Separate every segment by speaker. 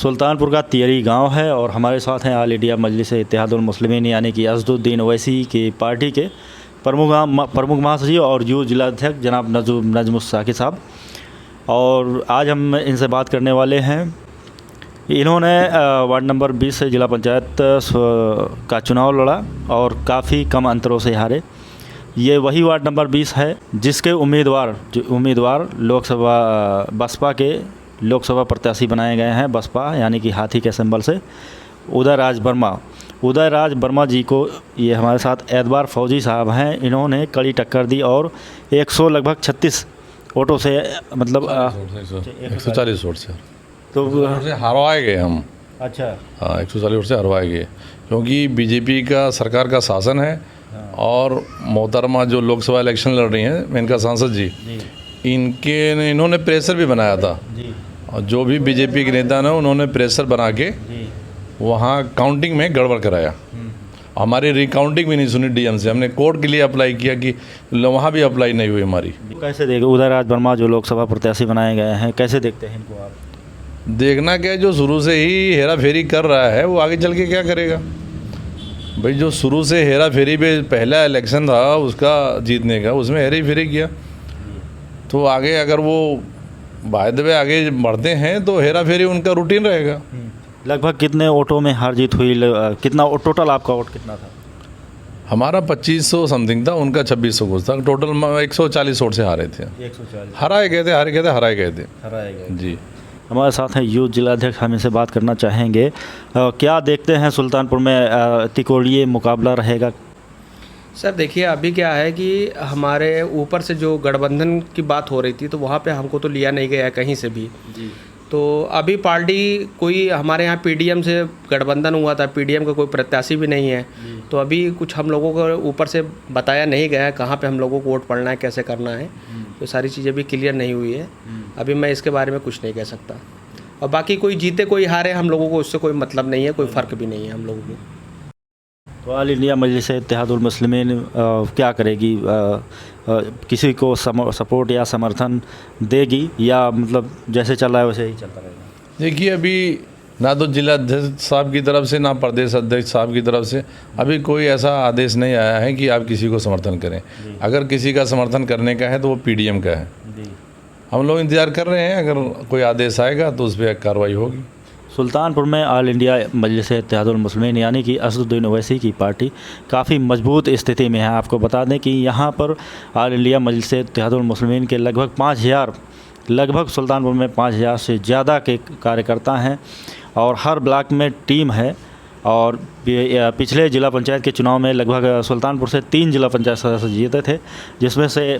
Speaker 1: सुल्तानपुर का तियरी गांव है और हमारे साथ हैं ऑल इंडिया मजलिस इत्तेहादुल मुस्लिमीन यानी कि असदुद्दीन ओवैसी की पार्टी के प्रमुख महासचिव और युवा जिलाध्यक्ष जनाब नजमुस साकिब साहब। और आज हम इनसे बात करने वाले हैं। इन्होंने वार्ड नंबर 20 से जिला पंचायत का चुनाव लड़ा और काफ़ी कम अंतरों से हारे। ये वही वार्ड नंबर 20 है जिसके उम्मीदवार लोकसभा बसपा के लोकसभा प्रत्याशी बनाए गए हैं। बसपा यानी कि हाथी के सिंबल से उदय राज वर्मा जी को ये हमारे साथ एतबार फौजी साहब हैं। इन्होंने कड़ी टक्कर दी और 100 लगभग 36 वोटों से मतलब
Speaker 2: 140 वोट से
Speaker 1: तो
Speaker 2: हरवाए गए हम।
Speaker 1: अच्छा
Speaker 2: हाँ, 140 वोट से हरवाए गए क्योंकि बीजेपी का सरकार का शासन है। और मोहतरमा जो लोकसभा इलेक्शन लड़ रही हैं इनका सांसद जी इन्होंने प्रेशर भी बनाया था
Speaker 1: जी।
Speaker 2: और जो भी बीजेपी के नेता ने उन्होंने प्रेशर बना के वहाँ काउंटिंग में गड़बड़ कराया। हमारी रिकाउंटिंग भी नहीं सुनी डीएम से। हमने कोर्ट के लिए अप्लाई किया कि वहाँ भी अप्लाई नहीं हुई हमारी।
Speaker 1: कैसे देखे उदय राज वर्मा जो लोकसभा प्रत्याशी बनाए गए हैं, कैसे देखते हैं इनको आप?
Speaker 2: देखना क्या है, जो शुरू से ही हेरा फेरी कर रहा है वो आगे चल के क्या करेगा भाई। जो शुरू से हेरा फेरी पे पहला इलेक्शन था उसका जीतने का, उसमें हेरा फेरी किया तो आगे अगर वो बाय द वे आगे बढ़ते हैं तो हेरा फेरी उनका रूटीन रहेगा।
Speaker 1: लगभग कितने वोटों में हार जीत हुई? कितना टोटल आपका वोट कितना था?
Speaker 2: हमारा 2500 समथिंग था, उनका 2600 कुछ था। टोटल 140 वोट से हारे थे।
Speaker 1: 140
Speaker 2: हराए गए थे जी।
Speaker 1: हमारे साथ हैं यूथ जिलाध्यक्ष, हम इनसे बात करना चाहेंगे। क्या देखते हैं सुल्तानपुर में तिकोड़िए मुकाबला रहेगा?
Speaker 3: सर देखिए, अभी क्या है कि हमारे ऊपर से जो गठबंधन की बात हो रही थी तो वहाँ पे हमको तो लिया नहीं गया कहीं से भी जी। तो अभी पार्टी कोई हमारे यहाँ पीडीएम से गठबंधन हुआ था, पीडीएम का कोई प्रत्याशी भी नहीं है। तो अभी कुछ हम लोगों को ऊपर से बताया नहीं गया है कहाँ पे हम लोगों को वोट पड़ना है, कैसे करना है। तो सारी चीज़ें भी क्लियर नहीं हुई है। अभी मैं इसके बारे में कुछ नहीं कह सकता। और बाकी कोई जीते कोई हारे, हम लोगों को उससे कोई मतलब नहीं है, कोई फ़र्क भी नहीं है हम लोगों को।
Speaker 1: तो ऑल इंडिया मजलिस इत्तेहादुल मुस्लिमीन क्या करेगी? किसी को सपोर्ट या समर्थन देगी या मतलब जैसे चल रहा है वैसे ही चलता रहेगा?
Speaker 2: देखिए, अभी ना तो जिलाध्यक्ष साहब की तरफ से ना प्रदेश अध्यक्ष साहब की तरफ से अभी कोई ऐसा आदेश नहीं आया है कि आप किसी को समर्थन करें। अगर किसी का समर्थन करने का है तो वो पीडीएम का है। हम लोग इंतज़ार कर रहे हैं, अगर कोई आदेश आएगा तो उस पर कार्रवाई होगी।
Speaker 1: सुल्तानपुर में ऑल इंडिया मजलिस इत्तेहादुल मुस्लिमीन यानी कि असदुद्दीन ओवैसी की पार्टी काफ़ी मजबूत स्थिति में है। आपको बता दें कि यहाँ पर ऑल इंडिया मजलिस इत्तेहादुल मुस्लिमीन के लगभग सुल्तानपुर में 5000 से ज़्यादा के कार्यकर्ता हैं और हर ब्लॉक में टीम है। और पिछले जिला पंचायत के चुनाव में लगभग सुल्तानपुर से 3 जिला पंचायत सदस्य जीते थे, जिसमें से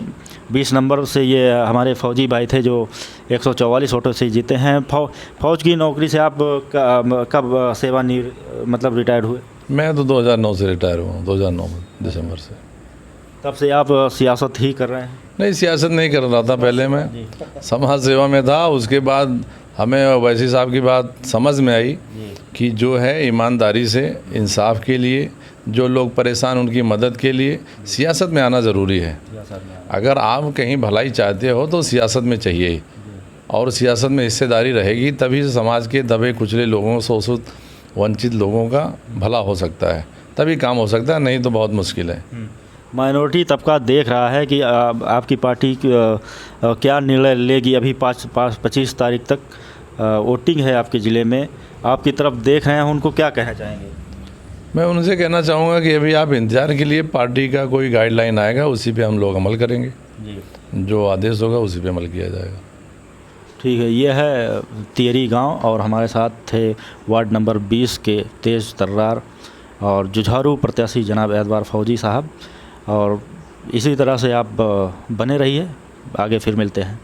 Speaker 1: 20 नंबर से ये हमारे फौजी भाई थे जो 144 वोटों से जीते हैं। फौज की नौकरी से आप कब मतलब रिटायर्ड हुए?
Speaker 2: मैं तो 2009 से रिटायर हुआ, 2009 दिसंबर से।
Speaker 1: तब से आप सियासत ही कर रहे हैं?
Speaker 2: नहीं, सियासत नहीं कर रहा था। पहले मैं समाज सेवा में था। उसके बाद हमें ओवैसी साहब की बात समझ में आई कि जो है ईमानदारी से इंसाफ के लिए जो लोग परेशान उनकी मदद के लिए सियासत में आना ज़रूरी है। अगर आप कहीं भलाई चाहते हो तो सियासत में चाहिए ही, और सियासत में हिस्सेदारी रहेगी तभी समाज के दबे कुचले लोगों, शोषित वंचित लोगों का भला हो सकता है, तभी काम हो सकता है, नहीं तो बहुत मुश्किल है।
Speaker 1: माइनॉरिटी तबका देख रहा है कि आपकी पार्टी क्या निर्णय लेगी। अभी 25 तारीख तक वोटिंग है आपके ज़िले में, आपकी तरफ देख रहे हैं, उनको क्या कहना चाहेंगे?
Speaker 2: मैं उनसे कहना चाहूँगा कि अभी आप इंतज़ार के लिए, पार्टी का कोई गाइडलाइन आएगा उसी पे हम लोग अमल करेंगे जी। जो आदेश होगा उसी पे अमल किया जाएगा।
Speaker 1: ठीक है। ये है तियरी गांव और हमारे साथ थे वार्ड नंबर 20 के तेज तर्रार और जुझारू प्रत्याशी जनाब एतबार फौजी साहब। और इसी तरह से आप बने रहिए, आगे फिर मिलते हैं।